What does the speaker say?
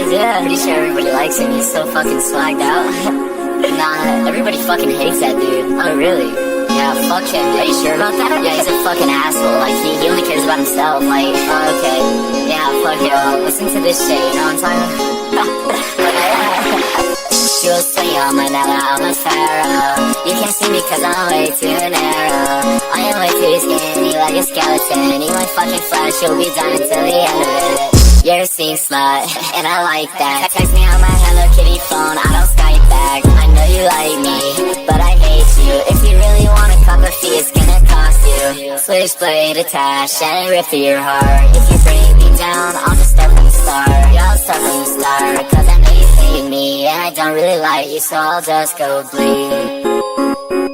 is, yeah. Pretty sure everybody likes him, he's so fucking swagged out. Nah, everybody fucking hates that dude. Oh, really? Yeah, fuck him, dude. Are you sure about that? Yeah, he's a fucking asshole. Like, he only cares about himself. Like, oh, okay. Yeah, fuck it. Listen to this shit, you know what I'm talking about? She was swinging on my Nella, I'm a pharaoh. You can't see me cause I'm way too narrow. I am way too skinny like a skeleton. You ain't fucking flesh, you'll be done until the end of it. You're a scene slut, and I like that. Text me on my Hello Kitty phone, I don't Skype back. I know you like me, but I hate you. If you really want a cup of tea, it's gonna cost you. Switchblade attached and rip through your heart. If you bring me down, I'll just start from the start. Yeah, I'll start from the start, cause I know you hate me, and I don't really like you, so I'll just go bleed.